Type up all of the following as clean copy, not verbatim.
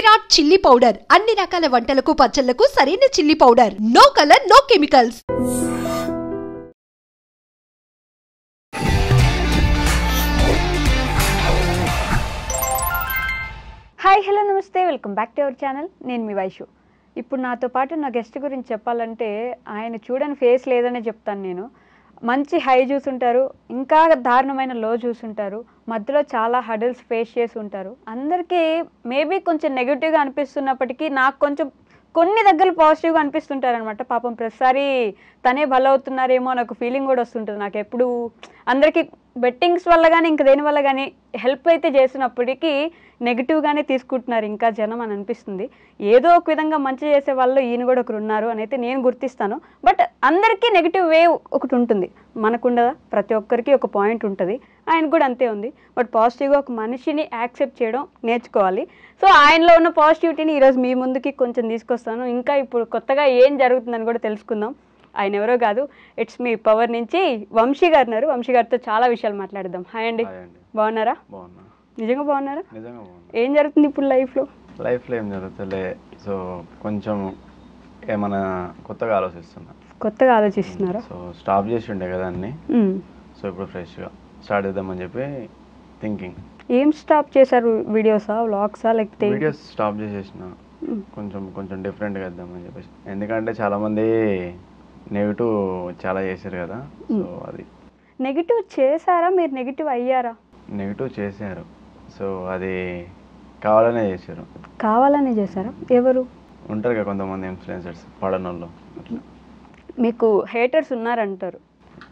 Virat chilli powder అన్ని రకాల వంటలకు పచ్చళ్లకు సరైన chilli powder. No colour no chemicals. Hi hello నమస్తే, welcome back to our channel. నేను మీ వైషు. ఇప్పుడు నాతో పాటు నా గెస్ట్ గురించి చెప్పాలంటే ఆయన చూడని ఫేస్ లేదనే చెప్తాను నేను. మంచి హై చూసుంటారు, ఇంకా దారుణమైన లో చూసుంటారు, మధ్యలో చాలా హడల్స్ ఫేస్ చేసి ఉంటారు. అందరికీ మేబీ కొంచెం నెగిటివ్గా అనిపిస్తున్నప్పటికీ నాకు కొంచెం కొన్ని దగ్గర పాజిటివ్గా అనిపిస్తుంటారనమాట. పాపం ప్రతిసారి తనే బలవుతున్నారేమో అని ఒక ఫీలింగ్ కూడా వస్తుంటుంది నాకు. ఎప్పుడు అందరికీ బెట్టింగ్స్ వల్ల కానీ ఇంకా దేని వల్ల కానీ హెల్ప్ అయితే చేసినప్పటికీ నెగిటివ్గానే తీసుకుంటున్నారు ఇంకా జనం అని అనిపిస్తుంది. ఏదో ఒక విధంగా మంచి చేసే వాళ్ళు ఈయన కూడా ఒకరు ఉన్నారు అని అయితే నేను గుర్తిస్తాను. బట్ అందరికీ నెగిటివ్ వేవ్ ఒకటి ఉంటుంది, మనకుండదా? ప్రతి ఒక్కరికి ఒక పాయింట్ ఉంటుంది, ఆయన కూడా అంతే ఉంది. బట్ పాజిటివ్గా ఒక మనిషిని యాక్సెప్ట్ చేయడం నేర్చుకోవాలి. సో ఆయనలో ఉన్న పాజిటివిటీని ఈరోజు మీ ముందుకి కొంచెం తీసుకొస్తాను. ఇంకా ఇప్పుడు కొత్తగా ఏం జరుగుతుందని కూడా తెలుసుకుందాం. ఆయన ఎవరో కాదు, ఇట్స్ మీ పవర్ నుంచి వంశీ గారు ఉన్నారు. వంశీ గారితో చాలా విషయాలు మాట్లాడదాం. హాయ్ అండి, బాగున్నారా? నిజంగా బాగున్నారా? ఏం జరుగుతుంది ఇప్పుడు లైఫ్లో ఏం జరుగుతుందిలే. సో కొంచెం ఏమైనా కొత్తగా ఆలోచిస్తున్నారా? సో స్టాప్ చేసి ఉండే కదా అన్ని. సో ఇప్పుడు ఫ్రెష్గా స్టార్ట్ చేద్దామని చెప్పి థింకింగ్. ఏం స్టాప్ చేశారు? వీడియోసా, వ్లాగ్సా, లేకపోతే? వీడియోస్ స్టాప్ చేసేసిన, కొంచెం డిఫరెంట్గా వేద్దామని చెప్పేసి. ఎందుకంటే చాలామంది నెగిటివ్ చాలా చేశారు కదా. సో అది నెగిటివ్ చేశారా మీరు? నెగిటివ్ అయ్యారా? నెగిటివ్ చేశారు. సో అది కావాలనే చేశారు. కావాలనే చేశారా? ఎవరు ఉంటారు కదా కొంతమంది ఇన్ఫ్లుయెన్సర్స్, పడనోళ్ళు. మీకు హేటర్స్ ఉన్నారంటారు?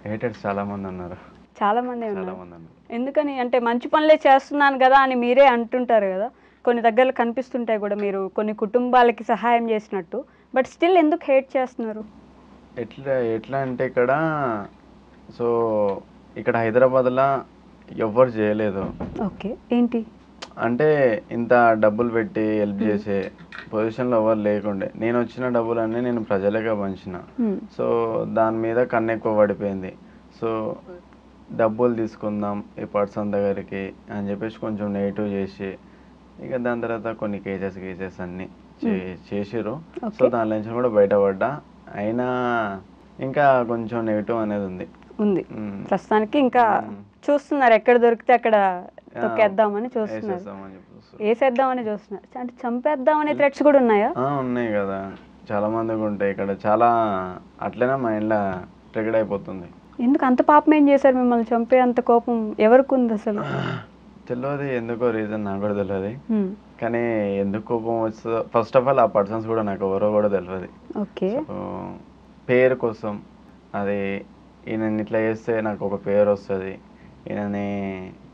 హేటర్స్ చాలా మంది ఉన్నారు. చాలా మంది ఉన్నారు. ఎందుకని అంటే మంచి పనులే చేస్తున్నాను కదా అని మీరే అంటుంటారు కదా. కొన్ని దగ్గరలో కనిపిస్తుంటాయి కూడా మీరు కొన్ని కుటుంబాలకి సహాయం చేసినట్టు. బట్ స్టిల్ ఎందుకు హేట్ చేస్తున్నారు? ఎట్లా అంటే సో ఇక్కడ హైదరాబాద్లో ఎవ్వరు చేయలేదు. ఓకే, ఏంటి అంటే ఇంత డబ్బులు పెట్టి హెల్ప్ చేసే పొజిషన్లో ఎవరు లేకుండే. నేను వచ్చిన డబ్బులన్నీ నేను ప్రజలకే పంచిన. సో దాని మీద కన్ను ఎక్కువ పడిపోయింది. సో డబ్బులు తీసుకుందాం ఈ పర్సన్ దగ్గరికి అని చెప్పేసి కొంచెం నెగిటివ్ చేసి, ఇక దాని తర్వాత కొన్ని కేసెస్ అన్నీ చేసిర్రు. సో దాని నుంచి కూడా బయటపడ్డా. అయినా ఇంకా కొంచెం నెగిటివ్ అనేది ఉంది. ప్రస్తుతానికి ఇంకా చూస్తున్నారు, ఎక్కడ దొరికితే అక్కడ తొక్కేద్దామని చూస్తున్నారు, వేసేద్దామని చూస్తున్నారు. అంటే చంపేద్దామనే థ్రెట్స్ కూడా ఉన్నాయా? ఉన్నాయి కదా, చాలా మందికి ఉంటాయి. ఇక్కడ చాలా అట్లనే మైండ్లో ట్రిగర్ అయిపోతుంది. ఎందుకు అంత పాపం ఏం చేశారు? మిమ్మల్ని చంపే అంత కోపం ఎవరికి ఉంది అసలు? తెలియదు, ఎందుకో రీజన్ నాకు కూడా తెలియదు. కానీ ఎందుకు కోపం వస్తుందో ఫస్ట్ ఆఫ్ ఆల్ ఆ పర్సన్స్ కూడా నాకు ఎవరో కూడా తెలియదు. ఓకే, పేరు కోసం, అది ఈయన ఇట్లా చేస్తే నాకు ఒక పేరు వస్తుంది, ఈయనని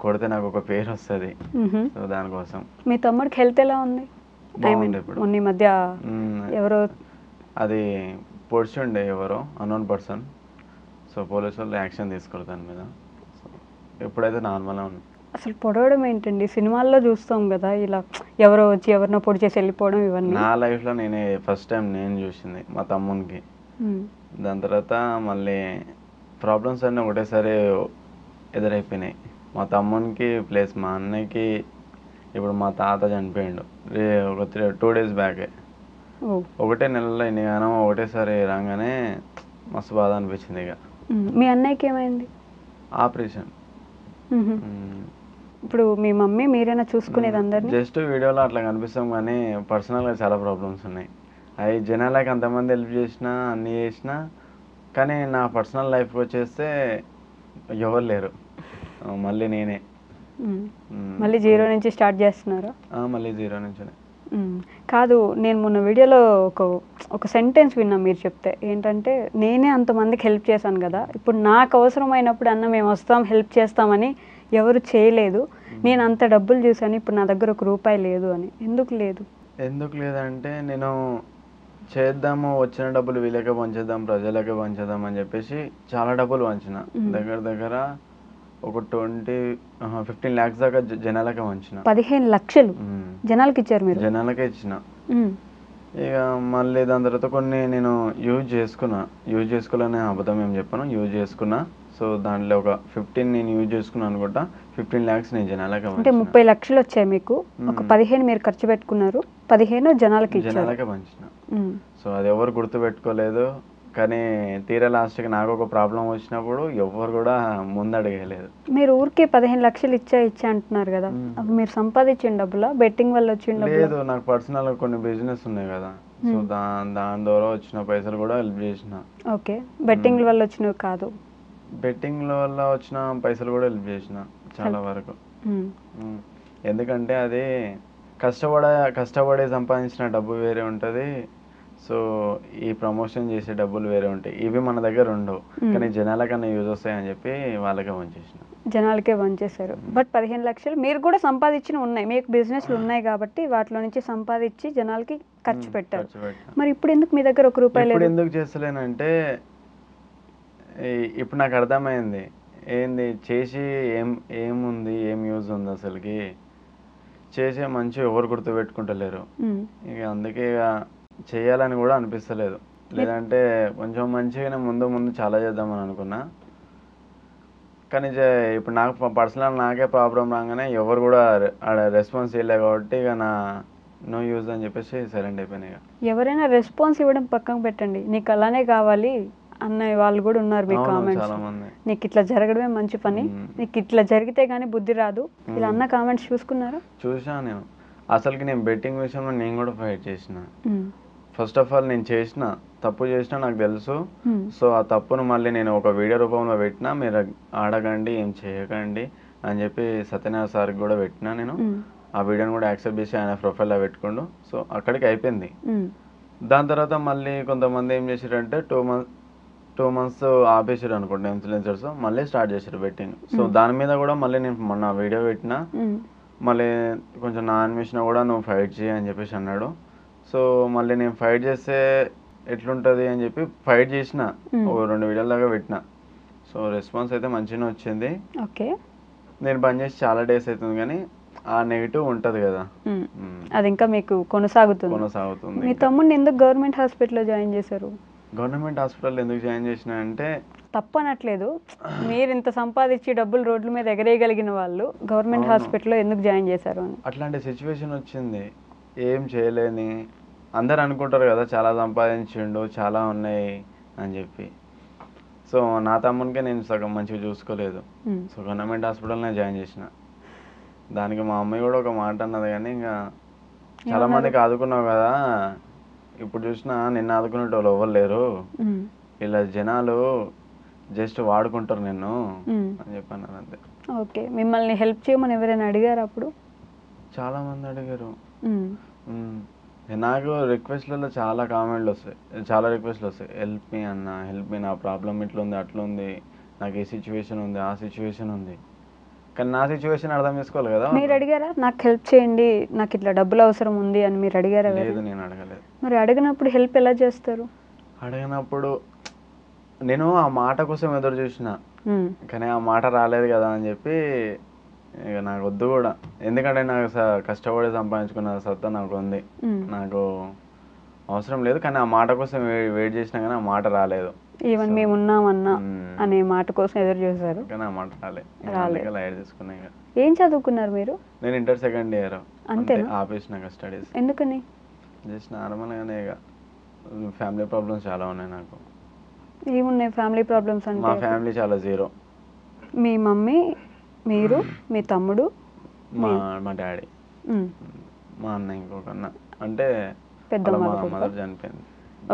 కొడితే నాకు ఒక పేరు వస్తుంది. సో దానికోసం. మీ తమ్ముడికి హెల్త్ ఎలా ఉంది? మొన్న ఈ మధ్య ఎవరో అది పొడిచిండే, ఎవరో అన్నోన్ పర్సన్. సో పోలీసు వాళ్ళు యాక్షన్ తీసుకోరు దాని మీద. సో ఎప్పుడైతే నార్మల్గా ఉంది. అసలు పొడవడం ఏంటండి? సినిమాల్లో చూస్తాం కదా, ఇలా ఎవరో వచ్చి ఎవరినో పొడి చేసి వెళ్ళిపోవడం. ఇవన్నీ నా లైఫ్లో నేనే ఫస్ట్ టైం నేను చూసింది మా తమ్మునికి. దాని తర్వాత మళ్ళీ ప్రాబ్లమ్స్ అన్నీ ఒకటేసారి ఎదురైపోయినాయి. మా తమ్మునికి ప్లస్ మా అన్నయ్యకి. ఇప్పుడు మా తాత చనిపోయిండు ఒక 2 days బ్యాకే. ఒకటే నెలలో ఇన్ని గానం ఒకటేసారి రాగానే మస్తు బాధ అనిపించింది. ఇక మీ అన్నయ్యకి ఏమైంది? ఆపరేషన్. ఇప్పుడు మీ మమ్మీ మీరైనా చూసుకునేది అందరినీ? జస్ట్ వీడియోలో అట్లా కనిపిస్తాం, కానీ పర్సనల్గా చాలా ప్రాబ్లమ్స్ ఉన్నాయి. అవి జనాలకి అంతమంది హెల్ప్ చేసినా అన్నీ చేసినా, కానీ నా పర్సనల్ లైఫ్కి వచ్చేస్తే ఎవరు లేరు. మళ్ళీ నేనే మళ్ళీ జీరో నుంచి స్టార్ట్ చేస్తున్నారా? మళ్ళీ జీరో నుంచి కాదు. నేను మొన్న వీడియోలో ఒక సెంటెన్స్ విన్నా మీరు చెప్తే. ఏంటంటే, నేనే అంతమందికి హెల్ప్ చేశాను కదా, ఇప్పుడు నాకు అవసరమైనప్పుడు అన్న మేము వస్తాం హెల్ప్ చేస్తామని ఎవరు చేయలేదు. నేను అంత డబ్బులు చూసాను, ఇప్పుడు నా దగ్గర ₹1 లేదు అని. ఎందుకు లేదంటే నేను చేద్దాము, వచ్చిన డబ్బులు వీళ్ళకే పంచేద్దాం, ప్రజలకే పంచేద్దాం అని చెప్పేసి చాలా డబ్బులు పంచిన. దగ్గర ఒక 15 lakhs దాకా జనాలకే పంచిన. 15 లక్షలు జనాలకి ఇచ్చారు మీరు? జనాలకే ఇచ్చిన. ఇక మళ్ళీ దాని తర్వాత కొన్ని నేను యూజ్ చేసుకోవాలనే అబద్ధం ఏం చెప్పాను, యూజ్ చేసుకున్నా. సో దాంట్లో ఒక 15 నేను యూజ్ చేసుకున్నాను అనుకుంటా, 15 lakhs నేను జనాలకే అంటే 30 లక్షలు వచ్చాయి మీకు, ఒక 15 మీరు ఖర్చు పెట్టుకున్నారు, 15 జనాలకి ఇచ్చారు. జనాలకే పంచిన. సో అది ఎవరు గుర్తు పెట్టుకోలేదు, కానీ తీరా లాస్ట్కి నాకు ఒక ప్రాబ్లం వచ్చినప్పుడు ఎవరు కూడా ముందు అడగలేదు. మీరు ఊరికే 15 లక్షలు ఇచ్చా అంటున్నారు కదా, అవి మీరు సంపాదించిన డబ్బులా, బెట్టింగ్ వల్ల వచ్చిన డబ్బులా? లేదు, నాకు పర్సనల్ కొన్ని బిజినెస్ ఉన్నాయి కదా, సో దాని ద్వారా వచ్చిన పైసలు కూడా హెల్ప్ చేసిన. ఓకే, బెట్టింగ్ వల్ల వచ్చినవి కాదు? బెట్టింగ్ వల్ల వచ్చిన పైసలు కూడా హెల్ప్ చేసిన చాలా వరకు. ఎందుకంటే అది కష్టపడి సంపాదించిన డబ్బు వేరే ఉంటుంది, సో ఈ ప్రమోషన్ చేసే డబ్బులు వేరే ఉంటాయి. ఇవి మన దగ్గర ఉండవు, కానీ జనాలకన్నా యూజ్ వస్తాయని చెప్పి వాళ్ళకే పంచేసిన. జనాలకే పంచేశారు. బట్ 15 లక్షలు మీరు కూడా సంపాదించిన ఉన్నాయి, మీకు బిజినెస్లు ఉన్నాయి కాబట్టి వాటిలో నుంచి సంపాదించి జనాలకి ఖర్చు పెట్టారు. మరి ఇప్పుడు ఎందుకు మీ దగ్గర 1 రూపాయి లేదు? ఎందుకు చేస్తలేనంటే ఇప్పుడు నాకు అర్థమైంది, ఏంది చేసి ఏముంది, ఏం యూజ్ ఉంది అసలుకి, చేసే మంచి ఎవరు గుర్తు పెట్టుకుంటలేరు. ఇక అందుకే ఇక చేయాలని కూడా అనిపిస్తలేదు. లేదంటే కొంచెం మంచిగానే ముందు చాలా చేద్దామని అనుకున్నా, కానీ ఇప్పుడు నాకు పర్సనల్ నాకే ప్రాబ్లం రాగానే ఎవరు కూడా రెస్పాన్స్ ఇవ్వలే కాబట్టి ఇక నో యూజ్ అని చెప్పేసి సైలెంట్ అయిపోయినాయి. ఎవరైనా రెస్పాన్స్ ఇవ్వడం పక్కన పెట్టండి, నీకు అలానే కావాలి అన్న వాళ్ళు కూడా ఉన్నారు మీ కామెంట్స్. నీకు ఇట్లా జరగడమే మంచి పని, నీకు ఇట్లా జరిగితే గానీ బుద్ధి రాదు, ఇలా అన్న కామెంట్స్ చూసుకున్నారా? చూసా నేను. అసలుకి నేను బెట్టింగ్ విషయంలో నేను కూడా ఫైట్ చేసిన. ఫస్ట్ ఆఫ్ ఆల్ నేను తప్పు చేసినా నాకు తెలుసు. సో ఆ తప్పును మళ్ళీ నేను ఒక వీడియో రూపంలో పెట్టినా, మీరు ఆడకండి, ఏం చేయకండి అని చెప్పి సత్యనారాయణ సార్కి కూడా పెట్టినా. నేను ఆ వీడియోని కూడా యాక్సెప్ట్ చేసి ఆయన ప్రొఫైల్లో పెట్టుకుండు. సో అక్కడికి అయిపోయింది. దాని తర్వాత మళ్ళీ కొంతమంది ఏం చేశారంటే 2 months ఆపేసారు అనుకుంటా ఇన్ఫ్లుయెన్సర్స్, మళ్ళీ స్టార్ట్ చేశారు బెట్టింగ్. సో దాని మీద కూడా మళ్ళీ నేను మొన్న వీడియో పెట్టినా, మళ్ళీ కొంచెం నా అనిమేషన్ కూడా నువ్వు ఫైట్ చేయి అని చెప్పేసి అన్నాడు. సో మళ్ళీ నేను ఫైట్ చేస్తే ఎట్లుంటుంది అని చెప్పి ఫైట్ చేసిన, ఒక 2 వీడియోల దాకా పెట్టిన. సో రెస్పాన్స్ అయితే మంచిగానే వచ్చింది. ఓకే, నేను బంద్ చేసి చాలా డేస్ అవుతుంది, కానీ ఆ నెగిటివ్ ఉంటుంది కదా, అది ఇంకా మీకు కొనసాగుతుంది. మీ తమ్ముడిని ఎందుకు గవర్నమెంట్ హాస్పిటల్లో జాయిన్ చేశారు? గవర్నమెంట్ హాస్పిటల్ ఎందుకు జాయిన్ చేసిన అంటే, తప్పనట్లేదు, మీరు ఇంత సంపాదించి డబ్బులు రోడ్ల మీద ఎగరేయగలిగిన వాళ్ళు గవర్నమెంట్ హాస్పిటల్లో ఎందుకు జాయిన్ చేశారు అని. అట్లాంటి సిచ్యువేషన్ వచ్చింది, ఏం చేయలేని. అందరు అనుకుంటారు కదా చాలా సంపాదించిండు, చాలా ఉన్నాయి అని చెప్పి. సో నా తమ్మునికే నేను సగం మంచిగా చూసుకోలేదు. సో గవర్నమెంట్ హాస్పిటల్నే జాయిన్ చేసిన. దానికి మా అమ్మాయి కూడా ఒక మాట అన్నది, కానీ ఇంకా చాలా మందికి ఆదుకున్నావు కదా, ఇప్పుడు చూసినా నిన్ను ఆదుకునేటోళ్ళు ఎవరు లేరు, ఇలా జనాలు జస్ట్ వాడుకుంటారు నిన్ను అని చెప్పాను అంతే. ఓకే, మిమ్మల్ని హెల్ప్ చేయమని ఎవరైనా అడిగారు అప్పుడు? చాలా మంది అడిగారు. నాకు రిక్వెస్ట్లలో చాలా కామెంట్లు వస్తాయి, చాలా రిక్వెస్ట్లు వస్తాయి. హెల్ప్ మీ అన్న, హెల్ప్ మీ, నా ప్రాబ్లం ఇట్లుంది, అట్లుంది, నాకు ఈ సిచ్యువేషన్ ఉంది, ఆ సిచ్యువేషన్ ఉంది. కానీ నా సిచ్యువేషన్ అర్థం చేసుకోవాలి కదా. మీరు అడిగారా నాకు హెల్ప్ చేయండి, నాకు ఇట్లా డబ్బులు అవసరం ఉంది అని మీరు అడిగారా? లేదు, నేను అడగలేదు. మరి అడిగినప్పుడు హెల్ప్ ఎలా చేస్తారు? అడిగినప్పుడు నేను ఆ మాట కోసం ఎదురు చూసిన, కానీ ఆ మాట రాలేదు కదా అని చెప్పి ఇక నాకు వద్దు కూడా. ఎందుకంటే నాకు కష్టపడి సంపాదించుకున్న సత్తా నాకు ఉంది, నాకు అవసరం లేదు. కానీ ఆ మాట కోసం వెయిట్ చేసినా కానీ ఆ మాట రాలేదు. ఈవెన్ మేము ఉన్నామన్నా అనే మాట కోసం ఎదురు చూసారు, కానీ ఆ మాట రాలేదు. లైట్ తీసుకున్నా. ఏం చదువుకున్నారు మీరు? నేను ఇంటర్ సెకండ్ ఇయర్ అంతే, ఆపేసిన స్టడీస్. ఎందుకని? జస్ట్ నార్మల్గానే, ఇక ఫ్యామిలీ ప్రాబ్లమ్స్ చాలా ఉన్నాయి నాకు. ఏమున్నాయి ఫ్యామిలీ ప్రాబ్లమ్స్ అంటే? మా ఫ్యామిలీ చాలా జీరో. మీ మమ్మీ, మీరు, మీ తమ్ముడు, మా డాడీ, మా అన్న, ఇంకొక అన్న, అంటే పెద్ద మదర్ చనిపోయింది.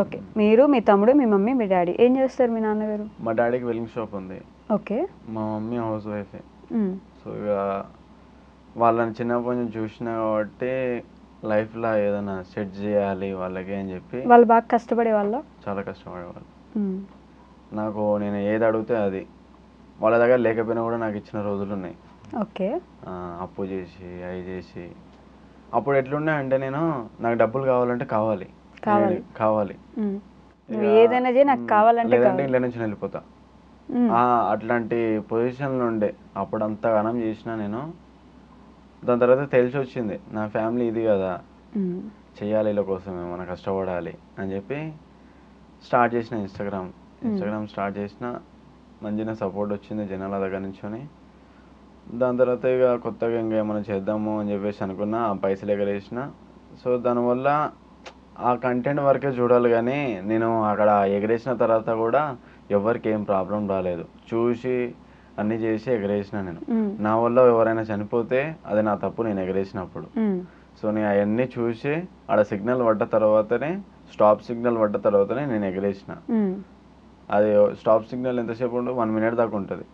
ఓకే, మీరు, మీ తమ్ముడు, మీ మమ్మీ, మీ డాడీ. ఏం చేస్తారు మీ నాన్నగారు? మా డాడీకి వెల్డింగ్ షాప్ ఉంది. ఓకే. మా మమ్మీ హౌస్ వైఫే. సో ఇక వాళ్ళని చిన్నప్పటి నుంచి చూసినా కాబట్టి లైఫ్లో ఏదైనా సెట్ చేయాలి వాళ్ళకి అని చెప్పి. వాళ్ళు బాగా కష్టపడే వాళ్ళ? చాలా కష్టపడేవాళ్ళు. నాకు నేను ఏది అడిగితే అది, వాళ్ళ దగ్గర లేకపోయినా కూడా నాకు ఇచ్చిన రోజులు ఉన్నాయి. ఓకే. అప్పు చేసి అవి చేసి. అప్పుడు ఎట్లున్నా అంటే, నాకు డబ్బులు కావాలంటే కావాలి, ఏదైనా నాకు కావాలంటే ఇంట్లో నుంచి వెళ్ళిపోతా. అట్లాంటి పొజిషన్లో ఉండే అప్పుడు అంత ఘనం చేసిన నేను. దాని తర్వాత తెలిసి వచ్చింది నా ఫ్యామిలీ ఇది కదా, చెయ్యాలి ఇలా కోసమే, మనం కష్టపడాలి అని చెప్పి స్టార్ట్ చేసిన ఇన్స్టాగ్రామ్ స్టార్ట్ చేసిన. మంచిగా సపోర్ట్ వచ్చింది జనాల దగ్గర నుంచొని. దాని తర్వాత ఇక కొత్తగా ఇంకా ఏమైనా చేద్దాము అని చెప్పేసి అనుకున్నా, ఆ పైసలు ఎగరేసిన. సో దానివల్ల ఆ కంటెంట్ వరకే చూడాలి కానీ నేను అక్కడ ఎగరేసిన తర్వాత కూడా ఎవరికి ఏం ప్రాబ్లం రాలేదు. చూసి అన్నీ చేసి ఎగరేసిన నేను. నా వల్ల ఎవరైనా చనిపోతే అది నా తప్పు, నేను ఎగరేసినప్పుడు. సో నేను అవన్నీ చూసి ఆడ సిగ్నల్ పడ్డ తర్వాతనే, స్టాప్ సిగ్నల్ పడ్డ తర్వాతనే నేను ఎగరేసిన. అది స్టాప్ సిగ్నల్ ఎంతసేపు ఉండదు, 1 minute దాకా ఉంటుంది.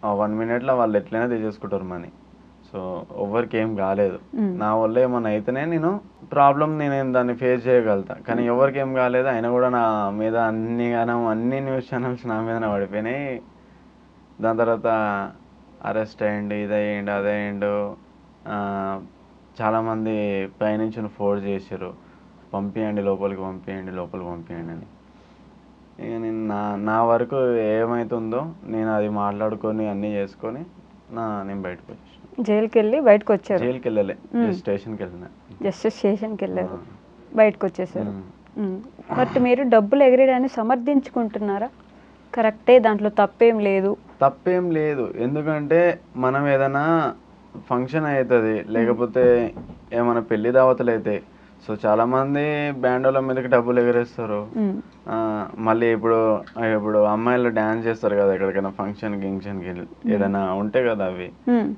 ఆ 1 minute వాళ్ళు ఎట్లయినా తీసేసుకుంటారు మనీ. సో ఎవరికి ఏం కాలేదు. నా వల్ల ఏమన్నా అయితేనే నేను దాన్ని ఫేస్ చేయగలుగుతా. కానీ ఎవరికి ఏం కాలేదు. అయినా కూడా నా మీద అన్ని న్యూస్ ఛానల్స్ నా మీదనే పడిపోయినాయి. దాని తర్వాత అరెస్ట్ అయ్యిండు, ఇదయ్యిండు, అదయ్యిండు. చాలామంది పైనుంచి ఫోర్స్ చేసారు, లోపలికి పంపించండి అని. ఇక నేను నా వరకు ఏమవుతుందో నేను అది మాట్లాడుకొని అన్నీ చేసుకొని నేను బయటకు వచ్చేసాను. జైలుకి వెళ్ళి బయటకు వచ్చారు? జైలుకి వెళ్ళలే, స్టేషన్కి వెళ్ళిన. జస్ట్ స్టేషన్కి వెళ్ళారు, బయటకు వచ్చేసారు. బట్ మీరు డబ్బులు ఎగరేయడాన్ని సమర్థించుకుంటున్నారా? కరెక్టే, దాంట్లో తప్పేం లేదు. ఎందుకంటే మనం ఏదైనా ఫంక్షన్ అవుతుంది, లేకపోతే ఏమైనా పెళ్లి దావతలు అవుతాయి. సో చాలా మంది బ్యాండోల మీదకి డబ్బులు ఎగరేస్తారు. మళ్ళీ ఇప్పుడు అమ్మాయిలు డాన్స్ చేస్తారు కదా ఎక్కడికైనా ఫంక్షన్కి ఏదైనా ఉంటే కదా అవి.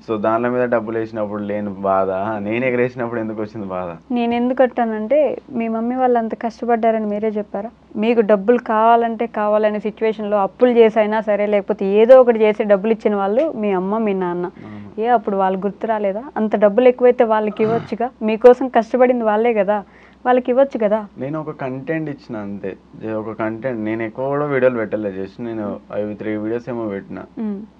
సో దాని మీద డబ్బులు వేసినప్పుడు లేని బాధ, నేను ఎగరేసినప్పుడు ఎందుకు వచ్చింది బాధ? నేను ఎందుకు కట్టానంటే మీ మమ్మీ వాళ్ళు అంత కష్టపడ్డారని మీరే చెప్పారా? మీకు డబ్బులు కావాలనే సిచ్యువేషన్లో అప్పులు చేసైనా సరే, లేకపోతే ఏదో ఒకటి చేసి డబ్బులు ఇచ్చిన వాళ్ళు మీ అమ్మ, మీ నాన్న. అప్పుడు వాళ్ళు గుర్తు రాలేదా? అంత డబ్బులు ఎక్కువైతే వాళ్ళకి ఇవ్వచ్చుగా, మీకోసం కష్టపడింది వాళ్ళే కదా, వాళ్ళకి ఇవ్వచ్చు కదా. నేను ఒక కంటెంట్ ఇచ్చిన అంతే, ఒక కంటెంట్. నేను ఎక్కువ కూడా వీడియోలు పెట్టలేదు, జస్ట్ నేను 3 videos ఏమో పెట్టిన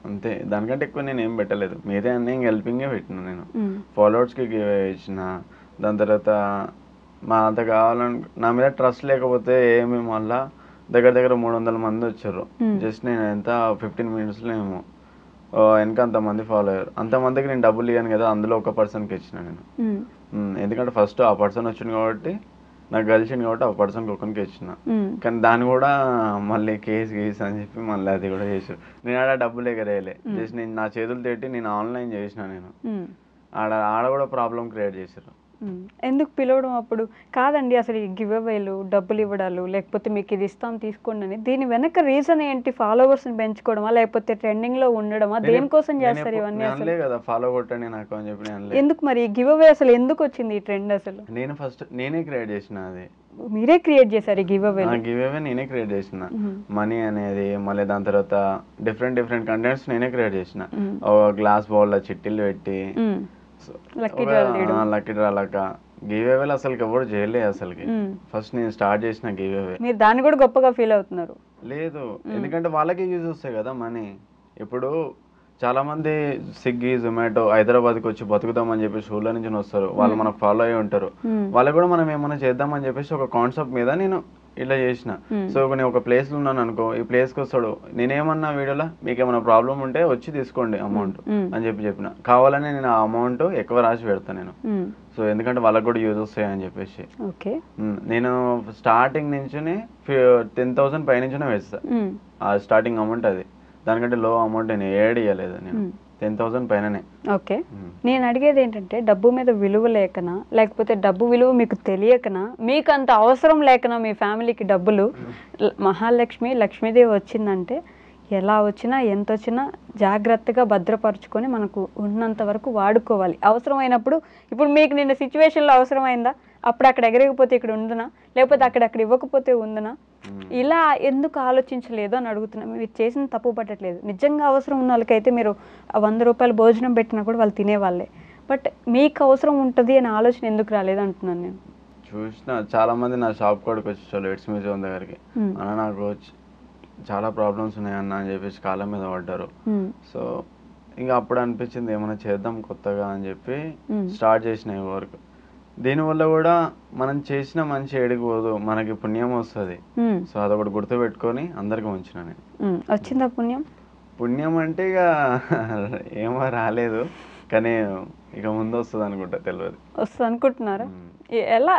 అంతే. దానికంటే ఎక్కువ నేను ఏం పెట్టలేదు. మీరే అన్నీ హెల్పింగే పెట్టిన. నేను ఫాలోవర్స్కి గివ్ ఇచ్చిన. దాని తర్వాత మా అంత కావాలని నా మీద ట్రస్ట్ లేకపోతే ఏమి మళ్ళా దగ్గర 300 మంది వచ్చారు. జస్ట్ నేను ఎంత 15 minutesలో ఏమో వెనక అంతమంది ఫాలో అయ్యారు. అంతమందికి నేను డబ్బులు ఇవ్వను కదా, అందులో ఒక పర్సన్కి ఇచ్చిన నేను. ఎందుకంటే ఫస్ట్ ఆ పర్సన్ వచ్చింది కాబట్టి, నాకు కలిసింది కాబట్టి ఆ పర్సన్కి ఒకరికి ఇచ్చిన. కానీ దాన్ని కూడా మళ్ళీ కేసు అని చెప్పి మళ్ళీ అది కూడా చేసారు. నేను ఆడ డబ్బులు ఎగరేయలే, జస్ట్ నేను నా చేతులు తేటి నేను ఆన్లైన్ చేసిన. నేను ఆడ కూడా ప్రాబ్లం క్రియేట్ చేశారు. ఎందుకు పిలవడం అప్పుడు? కాదండి, అసలు ఈ గివ్ అవేలు, డబ్బులు ఇవ్వడాలు, లేకపోతే మీకు ఇది ఇస్తాం తీసుకోండి అని, దీని వెనక రీజన్ ఏంటి? ఫాలోవర్స్ని పెంచుకోవడమా, లేకపోతే ట్రెండింగ్లో ఉండడమా? దేనికోసం చేస్తారు ఇవన్నీ? అసలు కదా ఫాలో కొట్టండి నాకు అని చెప్పి. ఎందుకు మరి గివ్ అవే అసలు ఎందుకు వచ్చింది ఈ ట్రెండ్? అసలు నేనే క్రియేట్ చేసిన. అది మీరే క్రియేట్ చేశారు ఈ గివ్ అవే? నేనే క్రియేట్ చేసిన. మనీ అనేది, మళ్ళీ దాని తర్వాత డిఫరెంట్ కంటెంట్స్ నేనే క్రియేట్ చేసిన. గ్లాస్ బౌల్ చిట్టీలు పెట్టి లక్కీ డ్రా లాగా గివ్ అవేలు అసలు ఎవరు చేయలేదు. అసలుకి ఫస్ట్ నేను స్టార్ట్ చేసిన గివ్ అవే. మీరు దాన్ని కూడా గొప్పగా ఫీల్ అవుతున్నారు? లేదు, ఎందుకంటే వాళ్ళకి యూజ్ వస్తాయి కదా మనీ. ఇప్పుడు చాలా మంది స్విగ్గీ, జొమాటో హైదరాబాద్కి వచ్చి బతుకుతామని చెప్పేసి ఊళ్ళో నుంచి వస్తారు. వాళ్ళు మనకు ఫాలో అయ్యి ఉంటారు. వాళ్ళకి కూడా మనం ఏమైనా చేద్దామని చెప్పేసి ఒక కాన్సెప్ట్ మీద నేను ఇట్లా చేసిన. సో నేను ఒక ప్లేస్లో ఉన్నాను అనుకో, ఈ ప్లేస్కి వస్తాడు, నేనేమన్నా వీడియోలో మీకు ఏమైనా ప్రాబ్లం ఉంటే వచ్చి తీసుకోండి అమౌంట్ అని చెప్పిన. కావాలని నేను ఆ అమౌంట్ ఎక్కువ రాసి పెడతాను నేను. సో ఎందుకంటే వాళ్ళకి కూడా యూజ్ వస్తాయి అని చెప్పేసి. నేను స్టార్టింగ్ నుంచి 10,000 పైనుంచినే వేస్తాను ఆ స్టార్టింగ్ అమౌంట్. అది దానికంటే లో అమౌంట్ నేను ఏడ్ ఇవ్వలేదు. నేను 10,000 పైననే. ఓకే, నేను అడిగేది ఏంటంటే డబ్బు మీద విలువ లేకనా, లేకపోతే డబ్బు విలువ మీకు తెలియకనా, మీకు అంత అవసరం లేకనా మీ ఫ్యామిలీకి డబ్బులు? మహాలక్ష్మి, లక్ష్మీదేవి వచ్చిందంటే ఎలా వచ్చినా ఎంత వచ్చినా జాగ్రత్తగా భద్రపరుచుకొని మనకు ఉన్నంత వరకు వాడుకోవాలి. అవసరమైనప్పుడు, ఇప్పుడు మీకు నిన్న సిచ్యువేషన్లో అవసరమైందా? అప్పుడు అక్కడ ఎగరకపోతే ఇక్కడ ఉందనా, లేకపోతే అక్కడ ఇవ్వకపోతే ఉందనా? ఇలా ఎందుకు ఆలోచించలేదు అని అడుగుతున్నా. మీరు చేసిన తప్పు పట్టట్లేదు. నిజంగా అవసరం ఉన్న వాళ్ళకైతే మీరు 100 రూపాయలు భోజనం పెట్టినా కూడా వాళ్ళు తినేవాళ్ళే. బట్ మీకు అవసరం ఉంటుంది అనే ఆలోచన ఎందుకు రాలేదు అంటున్నాను నేను. చూసిన చాలా మంది నా షాప్ కాడికి వచ్చేవాళ్ళు, ఎడ్స్ మ్యూజియం దగ్గరికి. అన్న నాకు చాలా ప్రాబ్లమ్స్ ఉన్నాయన్న అని చెప్పేసి కాళ్ళ మీద పడ్డారు. సో ఇంకా అప్పుడు అనిపించింది ఏమైనా చేద్దాం కొత్తగా అని చెప్పి స్టార్ట్ చేసిన ఈ వర్క్. దీనివల్ల కూడా మనం చేసిన మంచి ఏడిపోదు, మనకి పుణ్యం వస్తుంది. సో అదొకటి గుర్తు పెట్టుకొని అందరికి ఉంచిన నేను. వచ్చిందా పుణ్యం అంటే ఇక ఏమో రాలేదు, కానీ ఇక ముందు వస్తుంది అనుకుంటా, తెలియదు. వస్తుంది అనుకుంటున్నారా? ఎలా?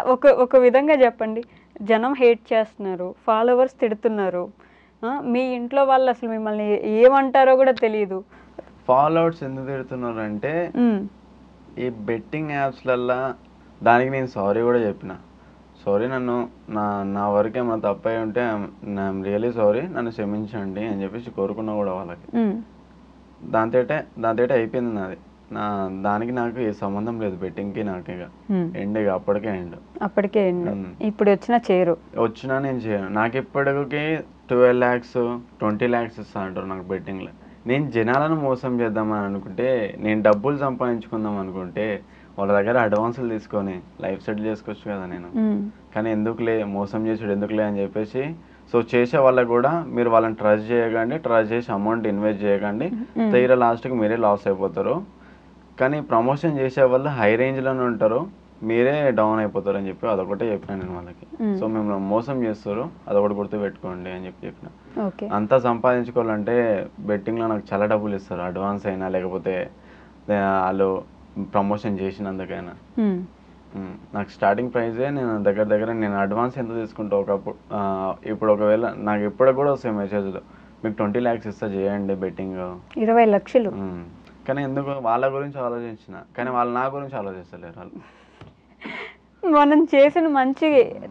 ఒక విధంగా చెప్పండి. జనం హేట్ చేస్తున్నారు, ఫాలోవర్స్ తిడుతున్నారు, మీ ఇంట్లో వాళ్ళు అసలు మిమ్మల్ని ఏమంటారో కూడా తెలియదు. ఫాలోవర్స్ ఎందుకు తిడుతున్నారు అంటే ఈ బెట్టింగ్ యాప్స్లల్లా దానికి నేను సారీ కూడా చెప్పిన. సారీ, నన్ను నా వరకు ఏమైనా తప్పై ఉంటే ఐఎమ్ రియలీ సారీ, నన్ను క్షమించండి అని చెప్పేసి కోరుకున్నా కూడా వాళ్ళకి. దాంతో అయిపోయింది నాది. దానికి నాకు ఏ సంబంధం లేదు బెట్టింగ్కి నాకు. ఇక ఎండ్, ఇక అప్పటికే ఎండ్. ఇప్పుడు వచ్చినా నేను చేయను. నాకు ఇప్పటికి 12 lakhs 20 lakhs ఇస్తా అంటారు నాకు బెట్టింగ్లో. నేను జనాలను మోసం చేద్దామని అనుకుంటే, నేను డబ్బులు సంపాదించుకుందాం అనుకుంటే వాళ్ళ దగ్గర అడ్వాన్సులు తీసుకొని లైఫ్ సెటిల్ చేసుకోవచ్చు కదా నేను. కానీ ఎందుకులే మోసం చేసుడు ఎందుకులే అని చెప్పేసి, సో చేసే వాళ్ళకి కూడా మీరు వాళ్ళని ట్రస్ట్ చేయకండి, ట్రస్ట్ చేసి అమౌంట్ ఇన్వెస్ట్ చేయకండి, తీరా లాస్ట్కి మీరే లాస్ అయిపోతారు. కానీ ప్రమోషన్ చేసే వాళ్ళు హై రేంజ్లోనే ఉంటారు, మీరే డౌన్ అయిపోతారు అని చెప్పి అదొకటే చెప్పిన నేను వాళ్ళకి. సో మేము మోసం చేస్తారు, అదొకటి గుర్తు పెట్టుకోండి అని చెప్పిన. అంతా సంపాదించుకోవాలంటే బెట్టింగ్లో నాకు చాలా డబ్బులు ఇస్తారు, అడ్వాన్స్ అయినా లేకపోతే వాళ్ళు ప్రమోషన్ చేసినందుకైనా. నాకు స్టార్టింగ్ ప్రైజే నేను దగ్గర నేను అడ్వాన్స్ ఎంత తీసుకుంటా ఒకప్పుడు. ఇప్పుడు ఒకవేళ నాకు ఇప్పటికి కూడా వస్తాయి మెసేజ్లు, మీకు 20 lakhs ఇస్తా చేయండి బెట్టింగ్, 20 లక్షలు. కానీ ఎందుకు వాళ్ళ గురించి ఆలోచించిన, కానీ వాళ్ళు నా గురించి ఆలోచిస్తలేరు. వాళ్ళు మనం చేసిన మంచి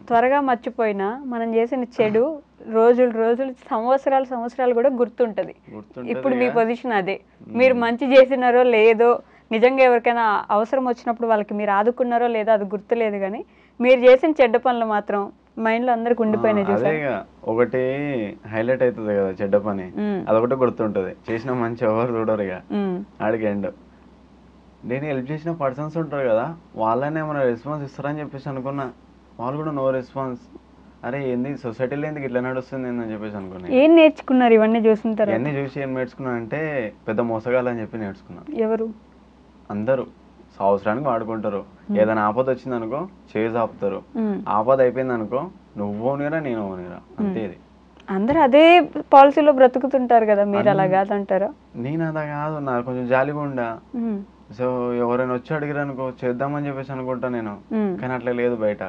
త్వరగా మర్చిపోయినా మనం చేసిన చెడు రోజులు సంవత్సరాలు కూడా గుర్తుంటది. ఇప్పుడు మీ పొజిషన్ అదే. మీరు మంచి చేసినారో లేదో, నిజంగా ఎవరికైనా అవసరం వచ్చినప్పుడు వాళ్ళకి మీరు ఆదుకున్నారో లేదో అది గుర్తులేదు, కానీ మీరు చేసిన చెడ్డ పనులు మాత్రం మైండ్ లో అందరికి ఉండిపోయినాయి. ఒకటి హైలైట్ అవుతుంది కదా చెడ్డ పని, అదొకటి గుర్తుంటది. చేసిన మంచి ఎవరు చూడరు ఇక ఆడికి ఎండ్. నేను హెల్ప్ చేసిన పర్సన్స్ ఉంటారు కదా, వాళ్ళనే ఏమైనా రెస్పాన్స్ ఇస్తారని చెప్పేసి అనుకున్నా, వాళ్ళు కూడా నో రెస్పాన్స్. అరే ఏంది సొసైటీలో ఎందుకు ఇట్లా నడుస్తుంది అని చెప్పేసి అనుకున్నా. ఏం నేర్చుకున్నారు ఇవన్నీ చూసుకుంటారు? ఇవన్నీ చూసి ఏం నేర్చుకున్నా అంటే పెద్ద మోసగాలని చెప్పి నేర్చుకున్నా. ఎవరు? అందరూ సంవత్సరానికి వాడుకుంటారు. ఏదైనా ఆపద వచ్చింది అనుకో చేసి ఆపుతారు, ఆపద అయిపోయింది అనుకో నువ్వు ఓనిరా నేను ఓనిరా, అంతే. ఇది అందరూ అదే పాలసీలో బ్రతుకుతుంటారు కదా, మీరు అలా కాదంటారా? నేను అలా కాదు, నాకు కొంచెం జాలిగా ఉండా. సో ఎవరైనా వచ్చి అడిగారు అనుకో చేద్దామని చెప్పేసి అనుకుంటా నేను, కానీ అట్లా లేదు బయట.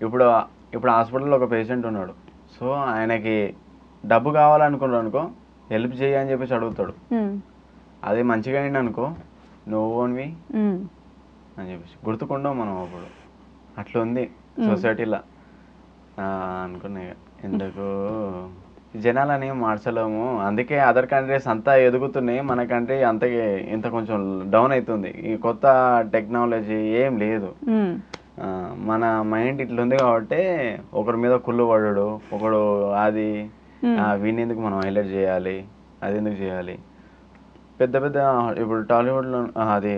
ఇప్పుడు హాస్పిటల్లో ఒక పేషెంట్ ఉన్నాడు, సో ఆయనకి డబ్బు కావాలనుకున్నాడు అనుకో హెల్ప్ చేయి అని చెప్పేసి అడుగుతాడు. అది మంచిగా అయింది అనుకో నువ్వు ఓన్వి అని చెప్పేసి గుర్తుకుంటాం మనం. అప్పుడు అట్లా ఉంది సొసైటీలో అనుకున్నా. ఎందుకు జనాలని మార్చలేము, అందుకే అదర్ కంట్రీస్ అంతా ఎదుగుతున్నాయి, మన కంట్రీ అంతకి ఇంత కొంచెం డౌన్ అవుతుంది. ఈ కొత్త టెక్నాలజీ ఏం లేదు, మన మైండ్ ఇట్లుంది కాబట్టి ఒకరి మీద కుళ్ళు పడడు, ఒకడు అది వీని ఎందుకు మనం హైలైట్ చేయాలి, అది ఎందుకు చేయాలి. పెద్ద ఇప్పుడు టాలీవుడ్లో అది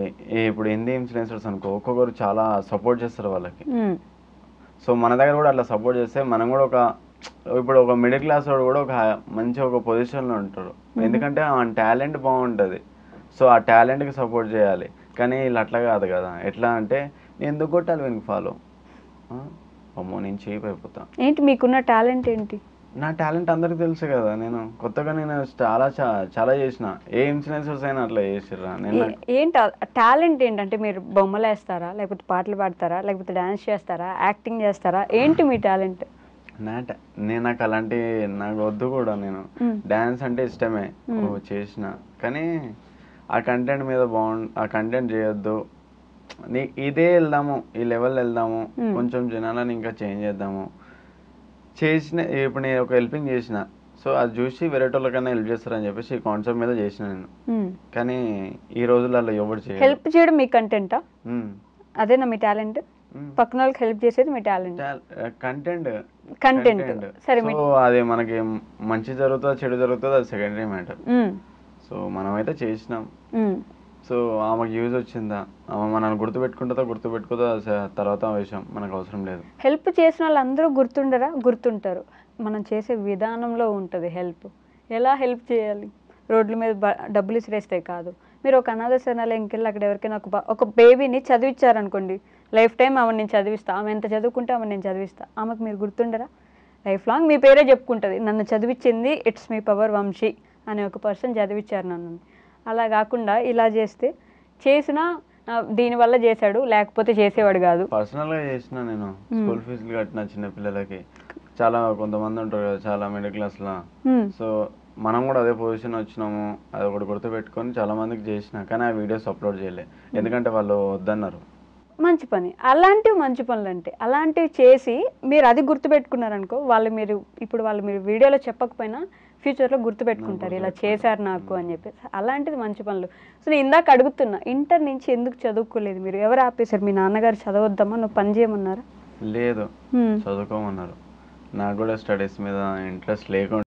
ఇప్పుడు హిందీ ఇన్ఫ్లుయెన్సర్స్ అనుకో ఒక్కొక్కరు చాలా సపోర్ట్ చేస్తారు వాళ్ళకి. సో మన దగ్గర కూడా అట్లా సపోర్ట్ చేస్తే మనం కూడా ఇప్పుడు ఒక మిడిల్ క్లాస్ వాడు కూడా మంచి ఒక పొజిషన్లో ఉంటారు, ఎందుకంటే ఆ టాలెంట్ బాగుంటుంది. సో ఆ టాలెంట్కి సపోర్ట్ చేయాలి, కానీ వీళ్ళు అట్లా కాదు కదా. ఎట్లా అంటే నేను ఎందుకు కొట్టాలి వీనికి ఫాలో, అమ్మో నేను చీప్ అయిపోతా. ఏంటి మీకున్న టాలెంట్ ఏంటి? నా టాలెంట్ అందరికి తెలుసు కదా. నేను కొత్తగా చాలా చేసిన, ఏ ఇన్ఫ్లుయెన్సర్స్ అయినా అట్లా చేసిర్రా. ఏంటి టాలెంట్ ఏంటంటే మీరు బొమ్మలు వేస్తారా, లేకపోతే పాటలు పాడతారా, లేకపోతే డాన్స్ చేస్తారా, యాక్టింగ్ చేస్తారా, ఏంటి మీ టాలెంట్? నాకు అలాంటి నాకు వద్దు కూడా. నేను డాన్స్ అంటే ఇష్టమే చేసిన, కానీ ఆ కంటెంట్ మీద ఆ కంటెంట్ చేయొద్దు, ఇదే వెళ్దాము, ఈ లెవెల్ వెళ్దాము, కొంచెం జనాలను ఇంకా చేంజ్ చేద్దాము చేసిన. ఇప్పుడు నేను ఒక హెల్పింగ్ చేసిన, సో అది చూసి వేరే వాళ్ళకైనా హెల్ప్ చేస్తారని చెప్పేసి ఈ కాన్సెప్ట్ మీద చేసిన నేను. కానీ ఈ రోజులలో ఎవరు చేయరు. హెల్ప్ చేయడం మీ కంటెంటా? అదేనా మీ టాలెంట్? పక్కన వాళ్ళకి హెల్ప్ చేసేది మీ టాలెంట్? కంటెంట్ సరే. సో అది మనకి మంచి జరుగుతుందా చెడు జరుగుతుందా అది సెకండరీ మ్యాటర్. సో మనమైతే చేసినాం, సో ఆమెకు యూజ్ వచ్చిందా, ఆమె మనల్ని గుర్తుపెట్టుకోదా తర్వాత విషయం మనకు అవసరం లేదు. హెల్ప్ చేసిన వాళ్ళు అందరూ గుర్తుంటారు. మనం చేసే విధానంలో ఉంటుంది హెల్ప్. ఎలా హెల్ప్ చేయాలి? రోడ్ల మీద డబ్బులు ఇసిరేస్తే కాదు. మీరు ఒక అనాథ శరణాలయంకి వెళ్ళి అక్కడ ఎవరికైనా ఒక బేబీని చదివించారనుకోండి, లైఫ్ టైం ఆమె నేను చదివిస్తా, ఆమె ఎంత చదువుకుంటే ఆమె నేను చదివిస్తా, ఆమెకు మీరు గుర్తుండరా? లైఫ్ లాంగ్ మీ పేరే చెప్పుకుంటుంది, నన్ను చదివించింది ఇట్స్ మీ పవర్ వంశీ అనే ఒక పర్సన్ చదివించారు నన్ను. అలా కాకుండా ఇలా చేసినా దీనివల్ల చేశాడు, లేకపోతే చేసేవాడు కాదు. పర్సనల్గా చేసిన నేను స్కూల్ ఫీజులు కట్టిన చిన్న పిల్లలకి చాలా కొంతమంది ఉంటారు కదా చాలా మిడిల్ క్లాస్లో. సో మనం కూడా అదే పొజిషన్ వచ్చినాము, అది ఒకటి గుర్తుపెట్టుకొని చాలా మందికి చేసిన, కానీ ఆ వీడియోస్ అప్లోడ్ చేయలే ఎందుకంటే వాళ్ళు వద్దన్నారు. మంచి పని. అలాంటివి మంచి పనులు అంటే అలాంటివి చేసి మీరు అది గుర్తుపెట్టుకున్నారనుకో, వాళ్ళు మీరు వీడియోలో చెప్పకపోయినా ఫ్యూచర్లో గుర్తుపెట్టుకుంటారు, ఇలా చేశారు నాకు అని చెప్పేసి. అలాంటిది మంచి పనులు. సో నేను ఇందాక అడుగుతున్నా, ఇంటర్ నుంచి ఎందుకు చదువుకోలేదు మీరు? ఎవరు ఆపేశారు? మీ నాన్నగారు చదవద్దమ్మా నువ్వు పని చేయమన్నారా? లేదు, చదువుకోమన్నారు. నాకు కూడా స్టడీస్ మీద ఇంట్రెస్ట్ లేకుండా